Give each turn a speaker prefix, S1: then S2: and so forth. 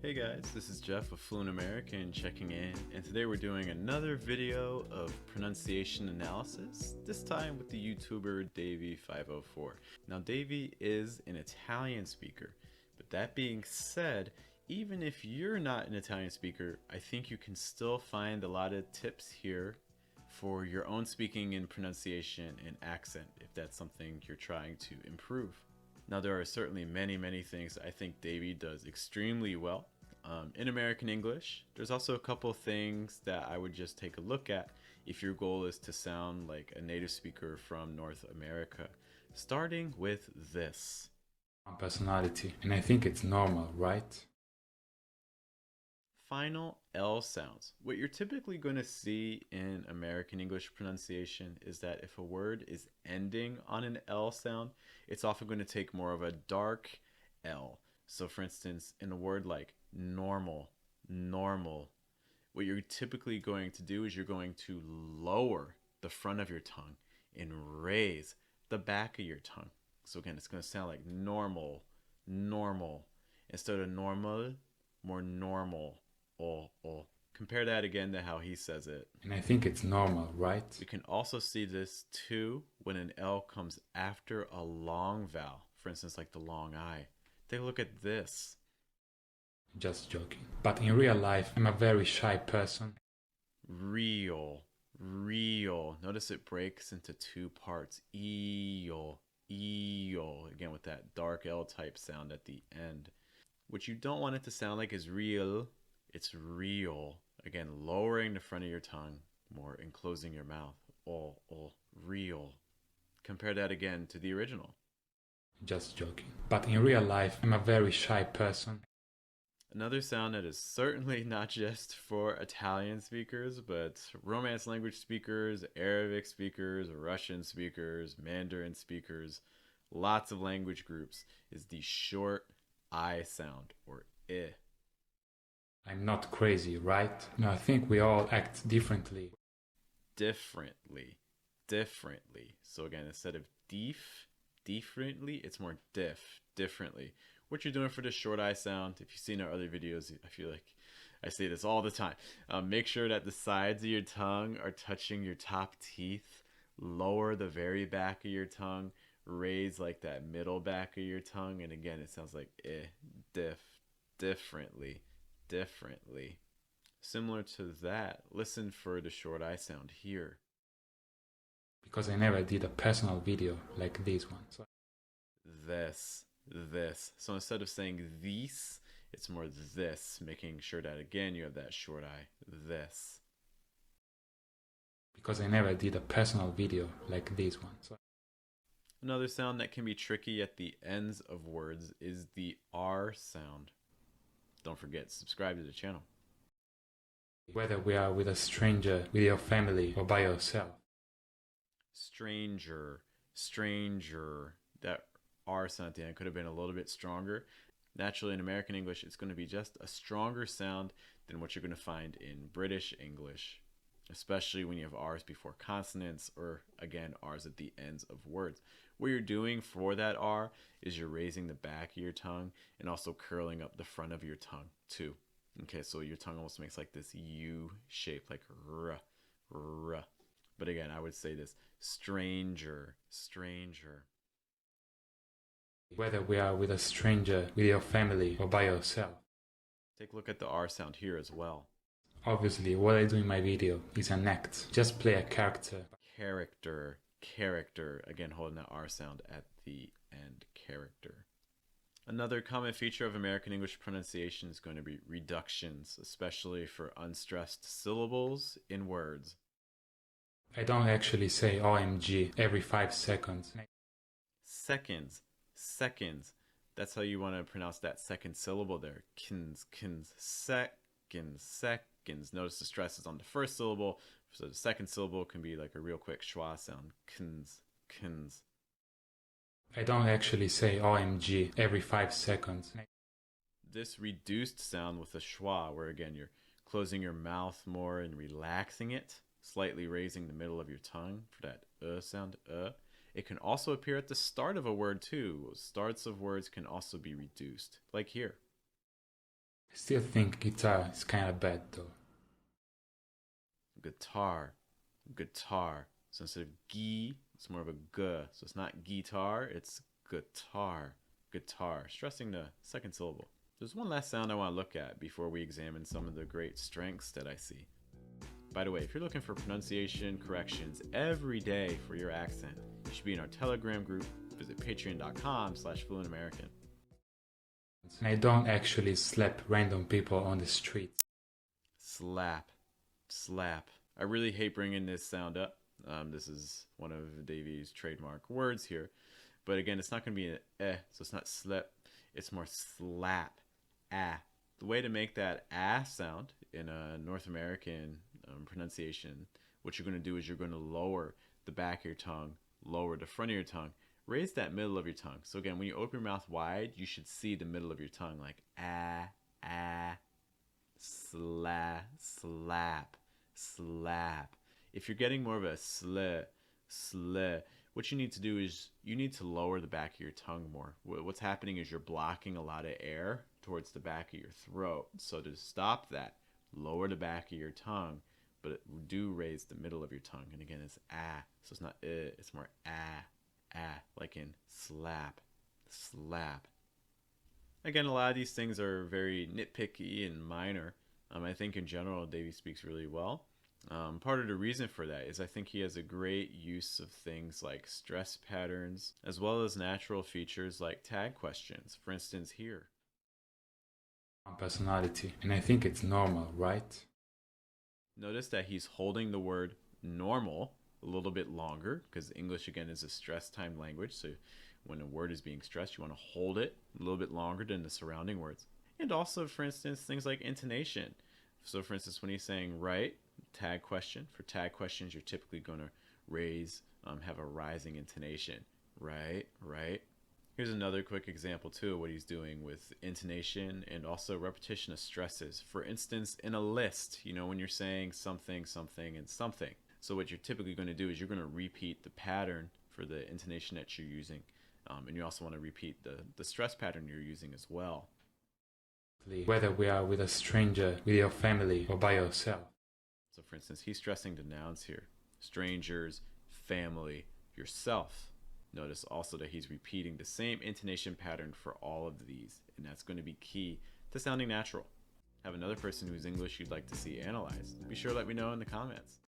S1: Hey guys, this is Jeff of Fluent American checking in, and today we're doing another video of pronunciation analysis, this time with the YouTuber Davie504. Now Davie is an Italian speaker, but that being said, even if you're not an Italian speaker, I think you can still find a lot of tips here for your own speaking and pronunciation and accent if that's something you're trying to improve. Now, there are certainly many things I think Davie does extremely well in American English. There's also a couple things that I would just take a look at if your goal is to sound like a native speaker from North America. Starting with this.
S2: Personality, and I think it's normal, right?
S1: Final L sounds. What you're typically going to see in American English pronunciation is that if a word is ending on an L sound, it's often going to take more of a dark L. So for instance, in a word like normal, what you're typically going to do is you're going to lower the front of your tongue and raise the back of your tongue. So again, it's going to sound like normal. Instead of normal, more normal. Oh. Compare that again to how he says it.
S2: And I think it's normal, right?
S1: You can also see this too when an L comes after a long vowel. For instance, like the long I. Take a look at this.
S2: Just joking. But in real life, I'm a very shy person.
S1: Real. Notice it breaks into two parts. Eel. Again, with that dark L type sound at the end. What you don't want it to sound like is real. It's real. Again, lowering the front of your tongue, more enclosing your mouth. Real. Compare that again to the original.
S2: Just joking. But in real life, I'm a very shy person.
S1: Another sound that is certainly not just for Italian speakers, but Romance language speakers, Arabic speakers, Russian speakers, Mandarin speakers, lots of language groups, is the short I sound, or I.
S2: I'm not crazy, right? No, I think we all act differently.
S1: Differently. So again, instead of differently, it's more differently. What you're doing for the short I sound, if you've seen our other videos, I feel like I say this all the time. Make sure that the sides of your tongue are touching your top teeth. Lower the very back of your tongue. Raise like that middle back of your tongue. And again, it sounds like differently. Similar to that, listen for the short I sound here.
S2: Because I never did a personal video like this one. So
S1: This. So instead of saying these, it's more this, making sure that again you have that short I. This.
S2: Because I never did a personal video like this one. So
S1: another sound that can be tricky at the ends of words is the R sound. Don't forget, subscribe to the channel.
S2: Whether we are with a stranger, with your family, or by yourself.
S1: Stranger. That R sound at the end could have been a little bit stronger. Naturally, in American English, it's going to be just a stronger sound than what you're going to find in British English, especially when you have R's before consonants or, again, R's at the ends of words. What you're doing for that R is you're raising the back of your tongue and also curling up the front of your tongue too. Okay, so your tongue almost makes like this U shape, like r. But again, I would say this, stranger.
S2: Whether we are with a stranger, with your family, or by yourself.
S1: Take a look at the R sound here as well.
S2: Obviously, what I do in my video is an act. Just play a character.
S1: Character. Again, holding that R sound at the end. Character. Another common feature of American English pronunciation is going to be reductions, especially for unstressed syllables in words.
S2: I don't actually say OMG every 5 seconds.
S1: Seconds. That's how you want to pronounce that second syllable there. Seconds. Notice the stress is on the first syllable, so the second syllable can be like a real quick schwa sound. Kins.
S2: I don't actually say OMG every 5 seconds.
S1: This reduced sound with a schwa, where again you're closing your mouth more and relaxing it, slightly raising the middle of your tongue for that sound. It can also appear at the start of a word too. Starts of words can also be reduced, like here.
S2: I still think guitar is kind of bad though.
S1: Guitar, guitar. So instead of gi, it's more of a g. So it's not guitar, it's guitar, guitar. Stressing the second syllable. There's one last sound I want to look at before we examine some of the great strengths that I see. By the way, if you're looking for pronunciation corrections every day for your accent, you should be in our Telegram group. Visit patreon.com/fluentamerican.
S2: I don't actually slap random people on the streets.
S1: Slap, slap. I really hate bringing this sound up. This is one of Davie's trademark words here. But again, it's not going to be an eh, so it's not slap. It's more slap, ah. The way to make that ah sound in a North American pronunciation, what you're going to do is you're going to lower the back of your tongue, lower the front of your tongue, raise that middle of your tongue. So again, when you open your mouth wide, you should see the middle of your tongue, like ah, ah, slap, slap, slap. If you're getting more of a sl, what you need to do is you need to lower the back of your tongue more. What's happening is you're blocking a lot of air towards the back of your throat. So to stop that, lower the back of your tongue, but do raise the middle of your tongue. And again, it's ah, so it's not it's more ah, ah, like in slap, slap. Again, a lot of these things are very nitpicky and minor. I think in general, Davie speaks really well. Part of the reason for that is I think he has a great use of things like stress patterns, as well as natural features like tag questions. For instance, here.
S2: Personality, and I think it's normal, right?
S1: Notice that he's holding the word normal a little bit longer, because English, again, is a stress time language. So when a word is being stressed, you want to hold it a little bit longer than the surrounding words. And also, for instance, things like intonation. So for instance, when he's saying right, tag question, for tag questions, you're typically going to raise, have a rising intonation. Right, right. Here's another quick example too of what he's doing with intonation and also repetition of stresses. For instance, in a list, when you're saying something, something, and something. So what you're typically going to do is you're going to repeat the pattern for the intonation that you're using. And you also want to repeat the stress pattern you're using as well.
S2: Whether we are with a stranger, with your family, or by yourself.
S1: So for instance, he's stressing the nouns here. Strangers, family, yourself. Notice also that he's repeating the same intonation pattern for all of these, and that's going to be key to sounding natural. Have another person whose English you'd like to see analyzed? Be sure to let me know in the comments.